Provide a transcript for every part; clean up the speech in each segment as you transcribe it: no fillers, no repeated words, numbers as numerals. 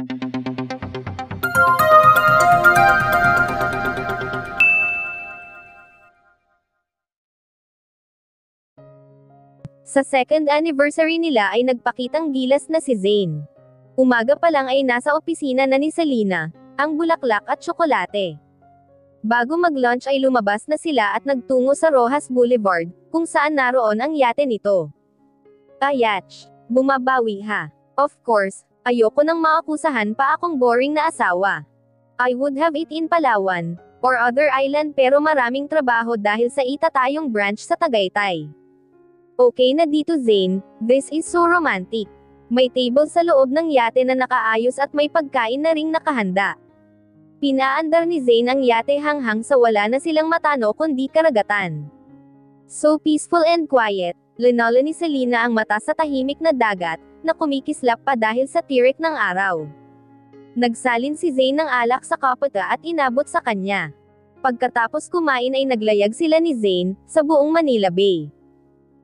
Sa second anniversary nila ay nagpakitang gilas na si Zayn. Umaga pa lang ay nasa opisina na ni Selena, ang bulaklak at tsokolate. Bago mag-lunch ay lumabas na sila at nagtungo sa Rojas Boulevard, kung saan naroon ang yate nito. Ayach, bumabawi ha. Of course, ayoko nang maakusahan pa akong boring na asawa. I would have it in Palawan, or other island pero maraming trabaho dahil sa itatayong branch sa Tagaytay. Okay na dito Zayn, this is so romantic. May table sa loob ng yate na nakaayos at may pagkain na ring nakahanda. Pinaandar ni Zayn ang yate hanghang sa wala na silang matano kundi karagatan. So peaceful and quiet, linala ni Selena ang mata sa tahimik na dagat, na kumikislap pa dahil sa tirik ng araw. Nagsalin si Zayn ng alak sa kapata at inabot sa kanya. Pagkatapos kumain ay naglayag sila ni Zayn, sa buong Manila Bay.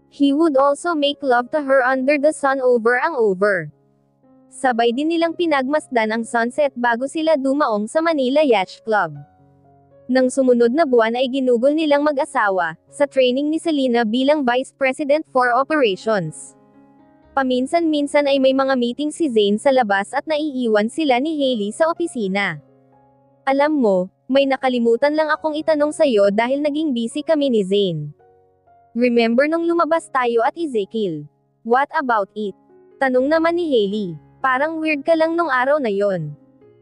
He would also make love to her under the sun over and over. Sabay din nilang pinagmasdan ang sunset bago sila dumaong sa Manila Yacht Club. Nang sumunod na buwan ay ginugol nilang mag-asawa, sa training ni Selena bilang Vice President for Operations. Paminsan-minsan ay may mga meeting si Zayn sa labas at naiiwan sila ni Hailey sa opisina. Alam mo, may nakalimutan lang akong itanong sa'yo dahil naging busy kami ni Zayn. Remember nung lumabas tayo at Ezekiel? What about it? Tanong naman ni Hailey. Parang weird ka lang nung araw na yon.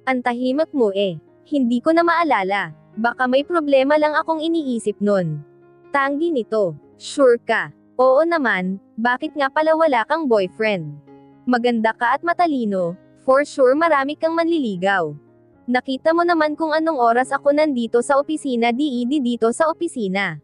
Ang tahimik mo eh. Hindi ko na maalala. Baka may problema lang akong iniisip nun. Tanggi nito. Sure ka? Oo naman, bakit nga pala wala kang boyfriend? Maganda ka at matalino, for sure marami kang manliligaw. Nakita mo naman kung anong oras ako nandito sa opisina dito sa opisina.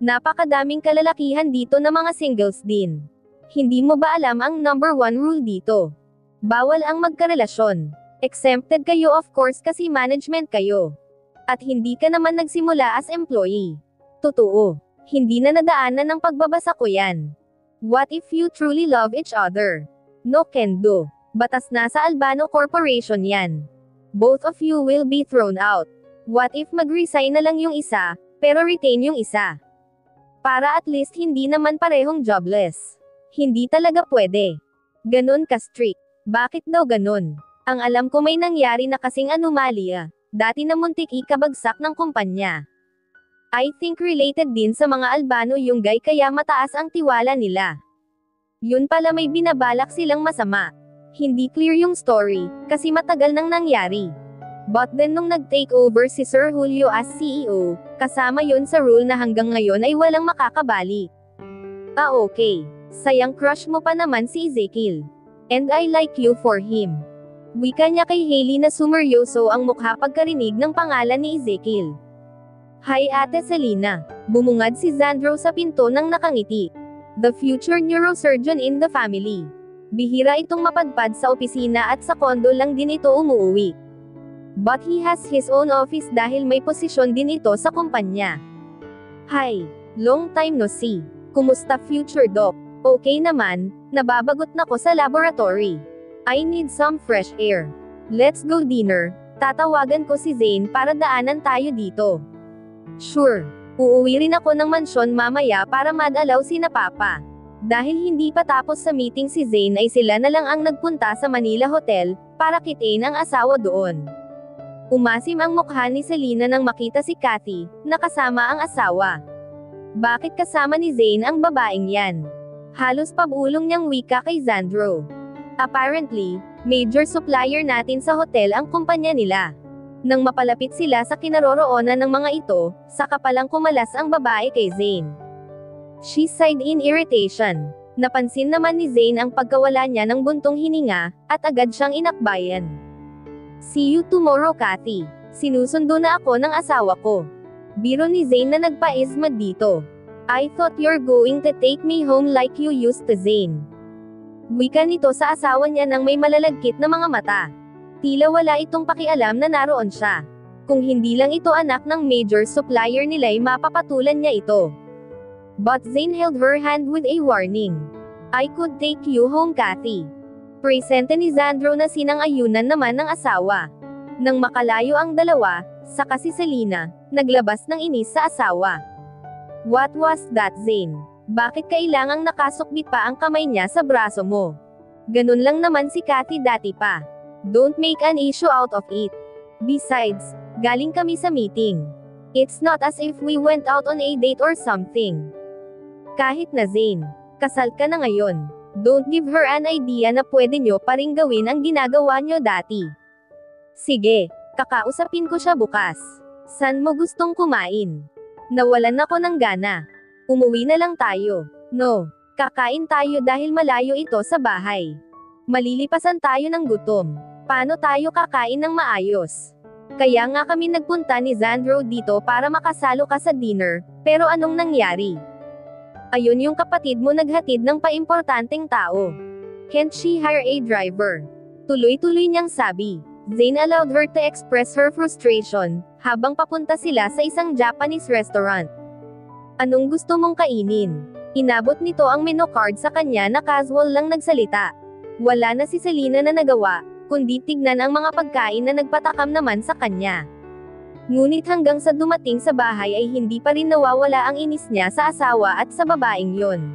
Napakadaming kalalakihan dito na mga singles din. Hindi mo ba alam ang number 1 rule dito? Bawal ang magkarelasyon. Exempted kayo of course kasi management kayo. At hindi ka naman nagsimula as employee. Totoo. Hindi na nadaanan ng pagbabasa ko yan. What if you truly love each other? No can do. Batas na sa Albano Corporation yan. Both of you will be thrown out. What if mag-resign na lang yung isa, pero retain yung isa? Para at least hindi naman parehong jobless. Hindi talaga pwede. Ganon ka strict. Bakit daw ganon? Ang alam ko may nangyari na kasing anomalya. Dati na muntik ikabagsak ng kumpanya. I think related din sa mga Albano yung guy kaya mataas ang tiwala nila. Yun pala may binabalak silang masama. Hindi clear yung story, kasi matagal nang nangyari. But then nung nag-take over si Sir Julio as CEO, kasama yun sa rule na hanggang ngayon ay walang makakabali. Ah okay. Sayang crush mo pa naman si Ezekiel. And I like you for him. Wika niya kay Hailey na sumeryoso ang mukha pagkarinig ng pangalan ni Ezekiel. Hi Ate Selena. Bumungad si Zandro sa pinto nang nakangiti. The future neurosurgeon in the family. Bihira itong mapadpad sa opisina at sa kondo lang din ito umuwi. But he has his own office dahil may posisyon din ito sa kumpanya. Hi, long time no see. Kumusta future doc? Okay naman, nababagot na ko sa laboratory. I need some fresh air. Let's go dinner. Tatawagan ko si Zayn para daanan tayo dito. Sure, uuwi rin ako ng mansyon mamaya para madalaw si na Papa. Dahil hindi pa tapos sa meeting si Zayn ay sila na lang ang nagpunta sa Manila Hotel, para kitain ang asawa doon. Umasim ang mukha ni Selena nang makita si Kathy, na kasama ang asawa. Bakit kasama ni Zayn ang babaeng yan? Halos pabulong niyang wika kay Zandro. Apparently, major supplier natin sa hotel ang kumpanya nila. Nang mapalapit sila sa kinaroroonan ng mga ito, saka palang kumalas ang babae kay Zayn. She sighed in irritation. Napansin naman ni Zayn ang pagkawala niya ng buntong hininga, at agad siyang inakbayan. See you tomorrow Kathy. Sinusundo na ako ng asawa ko. Biro ni Zayn na nagpa-ismad dito. I thought you're going to take me home like you used to Zayn. Wika nito sa asawa niya nang may malalagkit na mga mata. Tila wala itong pakialam na naroon siya. Kung hindi lang ito anak ng major supplier nila'y mapapatulan niya ito. But Zayn held her hand with a warning. I could take you home Kathy. Presente ni Xandro na sinang-ayunan naman ng asawa. Nang makalayo ang dalawa, saka si Selena, naglabas ng inis sa asawa. What was that, Zane? Bakit kailangang nakasukbit pa ang kamay niya sa braso mo? Ganun lang naman si Kathy dati pa. Don't make an issue out of it. Besides, galing kami sa meeting. It's not as if we went out on a date or something. Kahit na Zane, kasal ka na ngayon. Don't give her an idea na pwede nyo pa ring gawin ang ginagawa nyo dati. Sige, kakausapin ko siya bukas. San mo gustong kumain? Nawalan ako ng gana. Umuwi na lang tayo. No, kakain tayo dahil malayo ito sa bahay. Malilipasan tayo ng gutom. Paano tayo kakain ng maayos? Kaya nga kami nagpunta ni Xandro dito para makasalo ka sa dinner, pero anong nangyari? Ayun yung kapatid mo naghatid ng paimportanteng tao. Can't she hire a driver? Tuloy-tuloy niyang sabi. Zane allowed her to express her frustration, habang papunta sila sa isang Japanese restaurant. Anong gusto mong kainin? Inabot nito ang menu card sa kanya na casual lang nagsalita. Wala na si Selena na nagawa, kundi tignan ang mga pagkain na nagpatakam naman sa kanya. Ngunit hanggang sa dumating sa bahay ay hindi pa rin nawawala ang inis niya sa asawa at sa babaeng yon.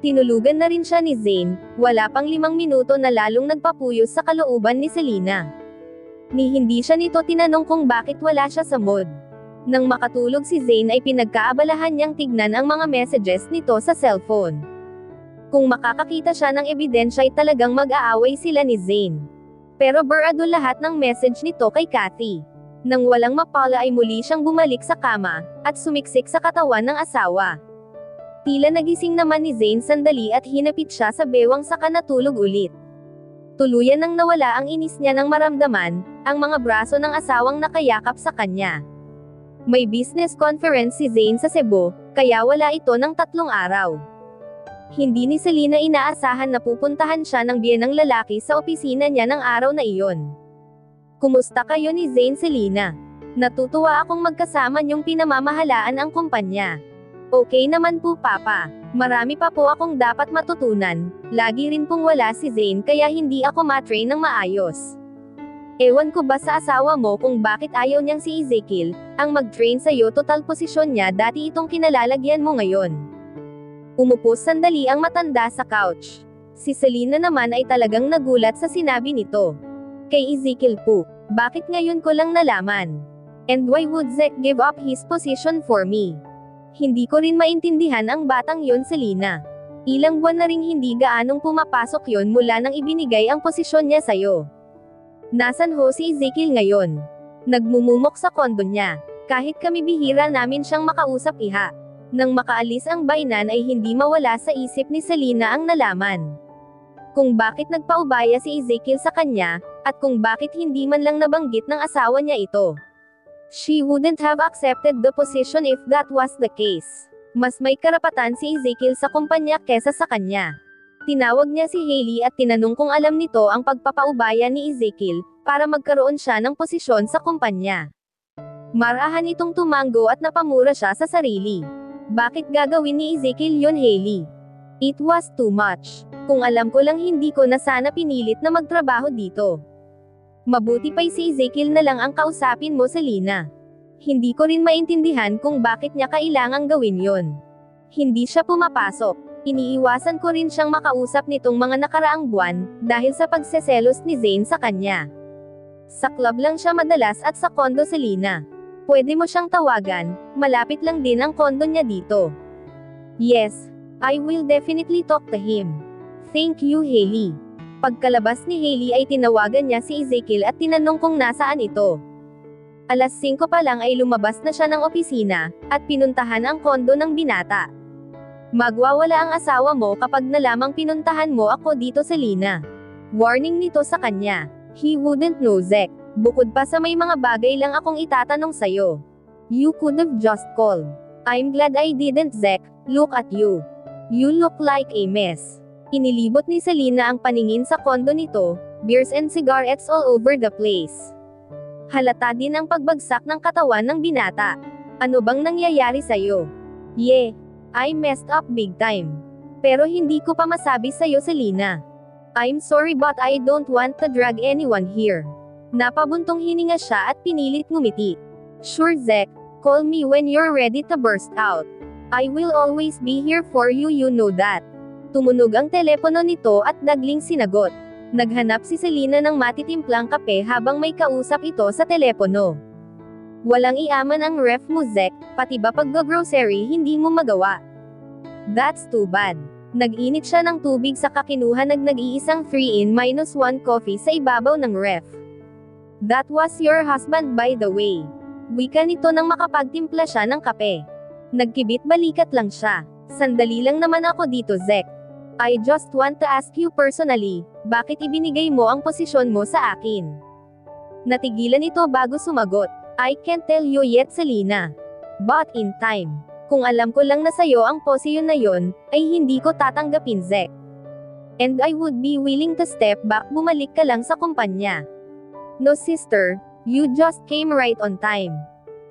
Tinulugan na rin siya ni Zane, wala pang 5 minuto na lalong nagpapuyos sa kalooban ni Selena. Ni hindi siya nito tinanong kung bakit wala siya sa mood. Nang makatulog si Zane ay pinagkaabalahan niyang tignan ang mga messages nito sa cellphone. Kung makakakita siya ng ebidensya ay talagang mag-aaway sila ni Zane. Pero barado lahat ng message nito kay Kathy. Nang walang mapala ay muli siyang bumalik sa kama, at sumiksik sa katawan ng asawa. Tila nagising naman ni Zane sandali at hinapit siya sa bewang saka natulog ulit. Tuluyan nang nawala ang inis niya nang maramdaman, ang mga braso ng asawang nakayakap sa kanya. May business conference si Zane sa Cebu, kaya wala ito ng 3 araw. Hindi ni Selena inaasahan na pupuntahan siya ng biyenang lalaki sa opisina niya ng araw na iyon. Kumusta kayo ni Zane, Selena? Natutuwa akong magkasama niyong pinamamahalaan ang kumpanya. Okay naman po, Papa. Marami pa po akong dapat matutunan. Lagi rin pong wala si Zane kaya hindi ako matrain ng maayos. Ewan ko ba sa asawa mo kung bakit ayaw niyang si Ezekiel, ang mag-train sa'yo, total posisyon niya dati itong kinalalagyan mo ngayon. Umupo sandali ang matanda sa couch. Si Selena naman ay talagang nagulat sa sinabi nito. Kay Ezekiel po. Bakit ngayon ko lang nalaman? And why would Zek give up his position for me? Hindi ko rin maintindihan ang batang yon, Selena. Ilang buwan na ring hindi gaanong pumapasok yon mula nang ibinigay ang posisyon niya sa'yo. Nasan ho si Ezekiel ngayon? Nagmumumok sa kondo niya. Kahit kami bihira namin siyang makausap, iha. Nang makaalis ang bainan ay hindi mawala sa isip ni Selena ang nalaman. Kung bakit nagpaubaya si Ezekiel sa kanya, at kung bakit hindi man lang nabanggit ng asawa niya ito. She wouldn't have accepted the position if that was the case. Mas may karapatan si Ezekiel sa kumpanya kesa sa kanya. Tinawag niya si Hailey at tinanong kung alam nito ang pagpapaubaya ni Ezekiel, para magkaroon siya ng posisyon sa kumpanya. Marahan itong tumango at napamura siya sa sarili. Bakit gagawin ni Ezekiel yon, Hailey? It was too much. Kung alam ko lang hindi ko na sana pinilit na magtrabaho dito. Mabuti pa'y si Ezekiel na lang ang kausapin mo, Selena. Hindi ko rin maintindihan kung bakit niya kailangang gawin yon. Hindi siya pumapasok. Iniiwasan ko rin siyang makausap nitong mga nakaraang buwan, dahil sa pagseselos ni Zane sa kanya. Sa club lang siya madalas at sa kondo, Selena. Pwede mo siyang tawagan, malapit lang din ang kondo niya dito. Yes, I will definitely talk to him. Thank you, Hailey. Pagkalabas ni Hailey ay tinawagan niya si Ezekiel at tinanong kung nasaan ito. Alas 5 pa lang ay lumabas na siya ng opisina, at pinuntahan ang kondo ng binata. Magwawala ang asawa mo kapag nalamang pinuntahan mo ako dito, Selena. Warning nito sa kanya. He wouldn't know, Zek. Bukod pa sa may mga bagay lang akong itatanong sayo. You could have just called. I'm glad I didn't, Zek. Look at you. You look like a mess. Inilibot ni Selena ang paningin sa kondo nito, beers and cigarettes all over the place. Halata din ang pagbagsak ng katawan ng binata. Ano bang nangyayari sa'yo? Yeah, I messed up big time. Pero hindi ko pa masabi sa'yo, Selena. I'm sorry but I don't want to drag anyone here. Napabuntong hininga siya at pinilit ngumiti. Sure Zek, call me when you're ready to burst out. I will always be here for you, you know that. Tumunog ang telepono nito at dagling sinagot. Naghanap si Selena ng matitimplang kape habang may kausap ito sa telepono. Walang iaman ang ref mo Zek, pati ba pag-grocery hindi mo magawa? That's too bad. Nag-init siya ng tubig sa kakinuha nag-iisang 3-in-1 coffee sa ibabaw ng ref. That was your husband by the way. Wika nito nang makapagtimpla siya ng kape. Nagkibit balikat lang siya. Sandali lang naman ako dito Zek. I just want to ask you personally, bakit ibinigay mo ang posisyon mo sa akin? Natigilan ito bago sumagot. I can't tell you yet Selena. But in time. Kung alam ko lang na sayo ang posisyon na yon, ay hindi ko tatanggapin Zek. And I would be willing to step back, bumalik ka lang sa kumpanya. No sister, you just came right on time.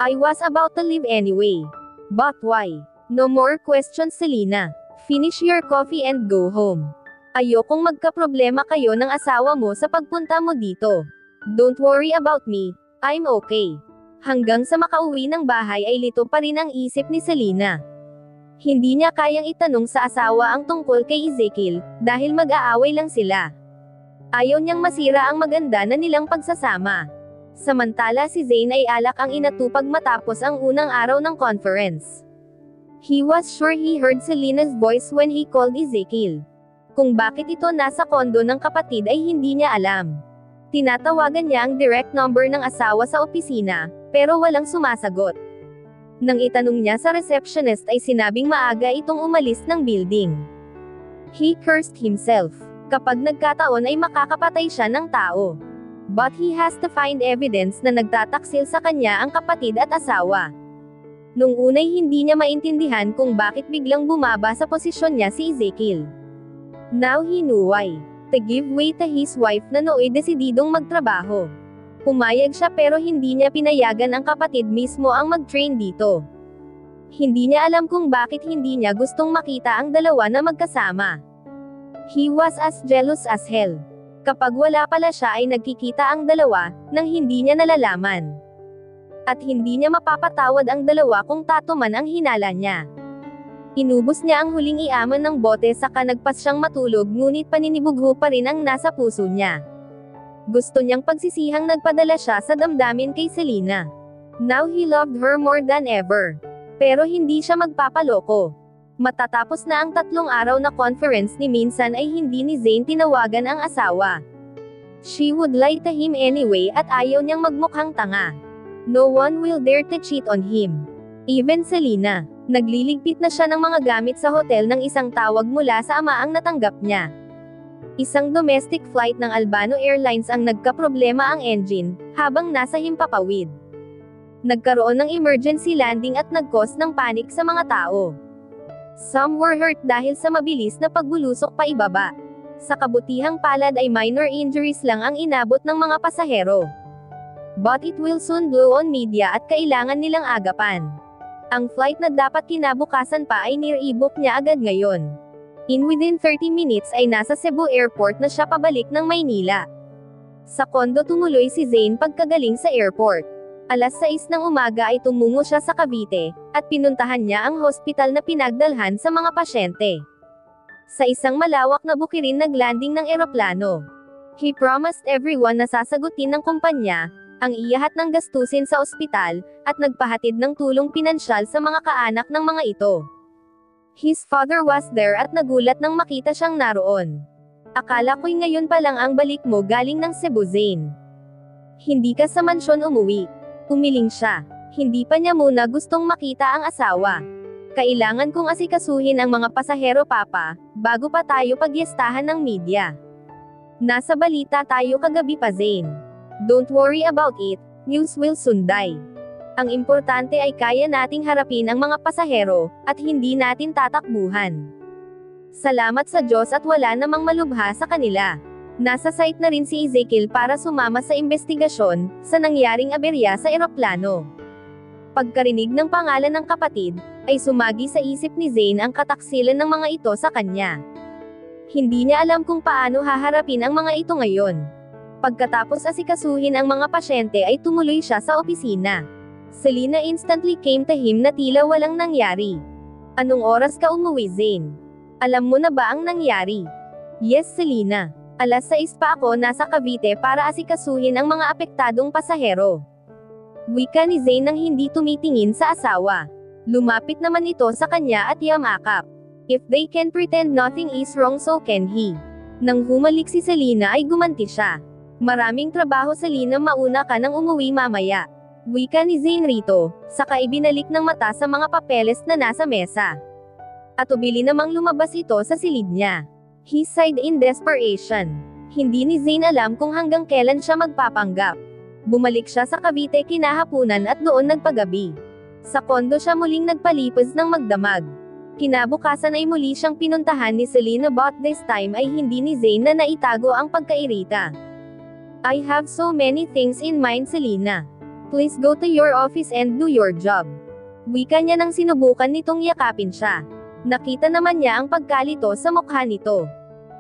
I was about to leave anyway. But why? No more questions Selena. Finish your coffee and go home. Ayokong magkaproblema kayo ng asawa mo sa pagpunta mo dito. Don't worry about me, I'm okay. Hanggang sa makauwi ng bahay ay lito pa rin ang isip ni Selena. Hindi niya kayang itanong sa asawa ang tungkol kay Ezekiel, dahil mag-aaway lang sila. Ayaw niyang masira ang maganda na nilang pagsasama. Samantala si Zane ay alak ang inatupag matapos ang unang araw ng conference. He was sure he heard Selena's voice when he called Ezekiel. Kung bakit ito nasa kondo ng kapatid ay hindi niya alam. Tinatawagan niya ang direct number ng asawa sa opisina, pero walang sumasagot. Nang itanong niya sa receptionist ay sinabing maaga itong umalis ng building. He cursed himself. Kapag nagkataon ay makakapatay siya ng tao. But he has to find evidence na nagtataksil sa kanya ang kapatid at asawa. Nung unay hindi niya maintindihan kung bakit biglang bumaba sa posisyon niya si Ezekiel. Now he knew why. To give way to his wife na nooy desididong magtrabaho. Pumayag siya pero hindi niya pinayagan ang kapatid mismo ang mag-train dito. Hindi niya alam kung bakit hindi niya gustong makita ang dalawa na magkasama. He was as jealous as hell. Kapag wala pala siya ay nagkikita ang dalawa, nang hindi niya nalalaman. At hindi niya mapapatawad ang dalawa kung tato man ang hinala niya. Inubos niya ang huling iaman ng bote saka nagpas siyang matulog ngunit paninibugho pa rin ang nasa puso niya. Gusto niyang pagsisihang nagpadala siya sa damdamin kay Selena. Now he loved her more than ever. Pero hindi siya magpapaloko. Matatapos na ang 3 araw na conference ni minsan ay hindi ni Zane tinawagan ang asawa. She would lie to him anyway at ayaw niyang magmukhang tanga. No one will dare to cheat on him. Even Selena. Nagliligpit na siya ng mga gamit sa hotel nang isang tawag mula sa ama ang natanggap niya. Isang domestic flight ng Albano Airlines ang nagkaproblema ang engine, habang nasa himpapawid. Nagkaroon ng emergency landing at nag-cause ng panic sa mga tao. Some were hurt dahil sa mabilis na pagbulusok pa ibaba. Sa kabutihang palad ay minor injuries lang ang inabot ng mga pasahero. But it will soon blow on media at kailangan nilang agapan. Ang flight na dapat kinabukasan pa ay nire-book niya agad ngayon. Within 30 minutes ay nasa Cebu Airport na siya pabalik ng Maynila. Sa kondo tumuloy si Zane pagkagaling sa airport. Alas 6 ng umaga ay tumungo siya sa Cavite, at pinuntahan niya ang hospital na pinagdalhan sa mga pasyente. Sa isang malawak na bukirin naglanding ng eroplano. He promised everyone na sasagutin ng kumpanya ang iyahat ng gastusin sa ospital, at nagpahatid ng tulong pinansyal sa mga kaanak ng mga ito. His father was there at nagulat nang makita siyang naroon. Akala ko'y ngayon pa lang ang balik mo galing ng Cebu Zane. Hindi ka sa mansyon umuwi. Umiling siya. Hindi pa niya muna gustong makita ang asawa. Kailangan kong asikasuhin ang mga pasahero papa, bago pa tayo pagyestahan ng media. Nasa balita tayo kagabi pa Zane. Don't worry about it, news will soon die. Ang importante ay kaya nating harapin ang mga pasahero, at hindi natin tatakbuhan. Salamat sa Diyos at wala namang malubha sa kanila. Nasa site na rin si Ezekiel para sumama sa investigasyon, sa nangyaring aberya sa eroplano. Pagkarinig ng pangalan ng kapatid, ay sumagi sa isip ni Zane ang kataksilan ng mga ito sa kanya. Hindi niya alam kung paano haharapin ang mga ito ngayon. Pagkatapos asikasuhin ang mga pasyente ay tumuloy siya sa opisina. Selena instantly came to him na tila walang nangyari. Anong oras ka umuwi, Zane? Alam mo na ba ang nangyari? Yes, Selena. 6:00 pa ako nasa Cavite para asikasuhin ang mga apektadong pasahero. Wika ni Zane nang hindi tumitingin sa asawa. Lumapit naman ito sa kanya at yamakap. If they can pretend nothing is wrong, so can he. Nang humalik si Selena ay gumanti siya. Maraming trabaho, Selena, mauna ka nang umuwi mamaya. Wika ni Zane rito, saka ibinalik ng mata sa mga papeles na nasa mesa. At ubili namang lumabas ito sa silid niya. He sighed in desperation. Hindi ni Zane alam kung hanggang kailan siya magpapanggap. Bumalik siya sa Cavite kinahapunan at doon nagpagabi. Sa kondo siya muling nagpalipas ng magdamag. Kinabukasan ay muli siyang pinuntahan ni Selena, but this time ay hindi ni Zane na naitago ang pagkairita. I have so many things in mind, Selena. Please go to your office and do your job. Wika niya nang sinubukan nitong yakapin siya. Nakita naman niya ang pagkalito sa mukha nito.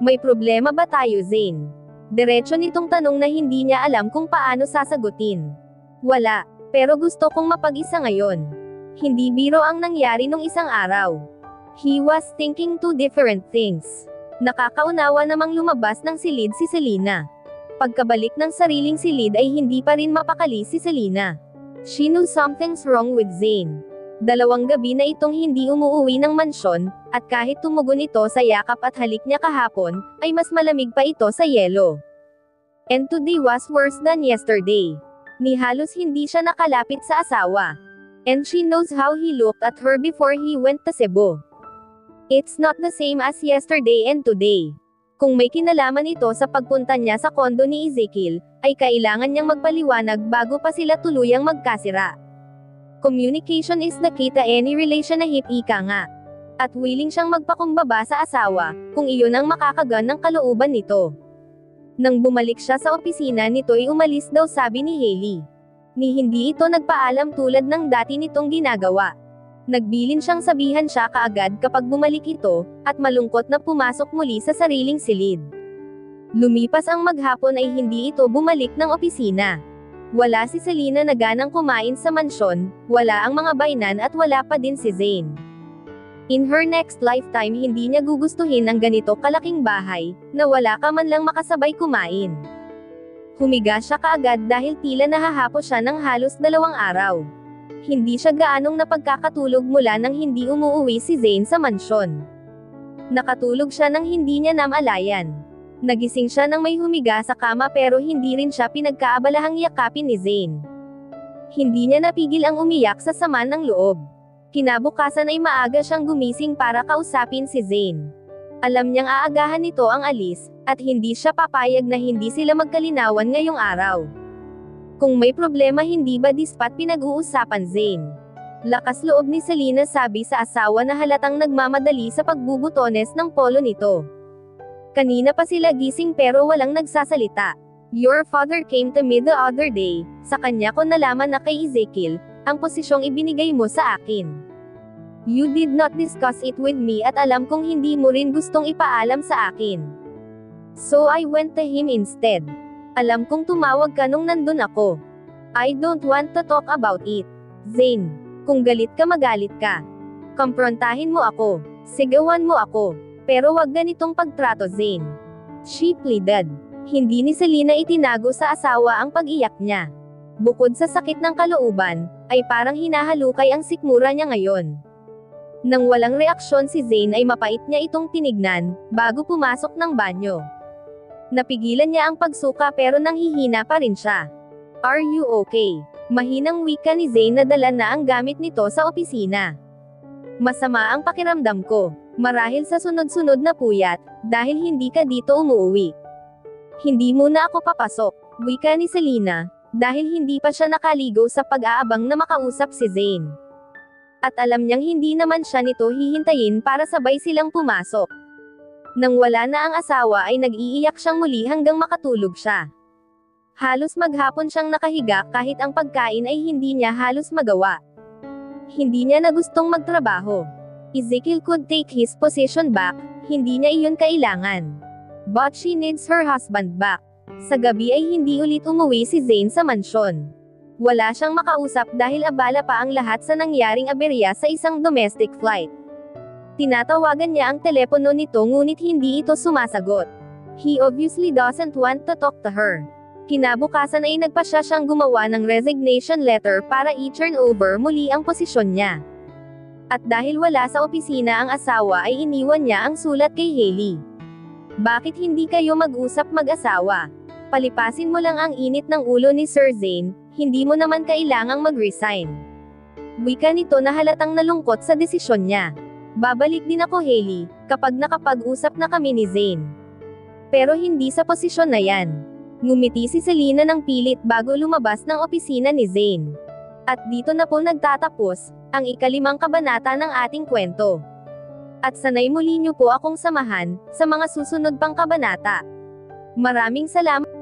May problema ba tayo, Zane? Diretso nitong tanong na hindi niya alam kung paano sasagutin. Wala, pero gusto kong mapag-isa ngayon. Hindi biro ang nangyari nung isang araw. He was thinking two different things. Nakakaunawa namang lumabas ng silid si Selena. Pagkabalik ng sariling silid ay hindi pa rin mapakali si Selena. She knew something's wrong with Zane. 2 gabi na itong hindi umuuwi ng mansyon, at kahit tumugon ito sa yakap at halik niya kahapon, ay mas malamig pa ito sa yelo. And today was worse than yesterday. Ni halos hindi siya nakalapit sa asawa. And she knows how he looked at her before he went to Cebu. It's not the same as yesterday and today. Kung may kinalaman ito sa pagpunta niya sa kondo ni Ezekiel, ay kailangan niyang magpaliwanag bago pa sila tuluyang magkasira. Communication is the key to any relationship, ika nga. At willing siyang magpakumbaba sa asawa, kung iyon ang makakagan ng kalooban nito. Nang bumalik siya sa opisina nito ay umalis daw, sabi ni Hailey. Ni hindi ito nagpaalam tulad ng dati nitong ginagawa. Nagbilin siyang sabihan siya kaagad kapag bumalik ito, at malungkot na pumasok muli sa sariling silid. Lumipas ang maghapon ay hindi ito bumalik ng opisina. Wala si Selena na ganang kumain sa mansyon, wala ang mga bainan at wala pa din si Zane. In her next lifetime hindi niya gugustuhin ang ganito kalaking bahay, na wala ka man lang makasabay kumain. Humiga siya kaagad dahil tila nahahapo siya ng halos 2 araw. Hindi siya gaanong napagkakatulog mula nang hindi umuuwi si Zane sa mansyon. Nakatulog siya nang hindi niya namalayan. Nagising siya nang may humiga sa kama pero hindi rin siya pinagkaabalahang yakapin ni Zane. Hindi niya napigil ang umiyak sa sama ng loob. Kinabukasan ay maaga siyang gumising para kausapin si Zane. Alam niyang aagahan nito ang alis, at hindi siya papayag na hindi sila magkalinawan ngayong araw. Kung may problema hindi ba dispat pinag-uusapan, Zane? Lakas loob ni Selena, sabi sa asawa na halatang nagmamadali sa pagbubutones ng polo nito. Kanina pa sila gising pero walang nagsasalita. Your father came to me the other day, sa kanya ko nalaman na kay Ezekiel, ang posisyong ibinigay mo sa akin. You did not discuss it with me at alam kong hindi mo rin gustong ipaalam sa akin. So I went to him instead. Alam kong tumawag ka nung nandun ako. I don't want to talk about it. Zane, kung galit ka magalit ka. Komprontahin mo ako. Sigawan mo ako. Pero wag ganitong pagtrato, Zane. She pleaded. Hindi ni Selena itinago sa asawa ang pag-iyak niya. Bukod sa sakit ng kalooban, ay parang hinahalukay ang sikmura niya ngayon. Nang walang reaksyon si Zane ay mapait niya itong tinignan, bago pumasok ng banyo. Napigilan niya ang pagsuka pero nanghihina pa rin siya. Are you okay? Mahinang wika ni Zane na dala na ang gamit nito sa opisina. Masama ang pakiramdam ko, marahil sa sunod-sunod na puyat, dahil hindi ka dito umuwi. Hindi muna ako papasok, wika ni Selena, dahil hindi pa siya nakaligo sa pag-aabang na makausap si Zane. At alam niyang hindi naman siya nito hihintayin para sabay silang pumasok. Nang wala na ang asawa ay nag-iiyak siyang muli hanggang makatulog siya. Halos maghapon siyang nakahiga kahit ang pagkain ay hindi niya halos magawa. Hindi niya na gustong magtrabaho. Ezekiel could take his position back, hindi niya iyon kailangan. But she needs her husband back. Sa gabi ay hindi ulit umuwi si Zane sa mansyon. Wala siyang makausap dahil abala pa ang lahat sa nangyaring aberya sa isang domestic flight. Tinatawagan niya ang telepono nito ngunit hindi ito sumasagot. He obviously doesn't want to talk to her. Kinabukasan ay nagpasya siyang gumawa ng resignation letter para i-turn over muli ang posisyon niya. At dahil wala sa opisina ang asawa ay iniwan niya ang sulat kay Hailey. Bakit hindi kayo mag-usap mag-asawa? Palipasin mo lang ang init ng ulo ni Sir Zane, hindi mo naman kailangang mag-resign. Wika nito na halatang nalungkot sa desisyon niya. Babalik din ako Hailey, kapag nakapag-usap na kami ni Zane. Pero hindi sa posisyon na yan. Ngumiti si Selena ng pilit bago lumabas ng opisina ni Zane. At dito na po nagtatapos ang ika-5 kabanata ng ating kwento. At sanay muli niyo po akong samahan sa mga susunod pang kabanata. Maraming salamat.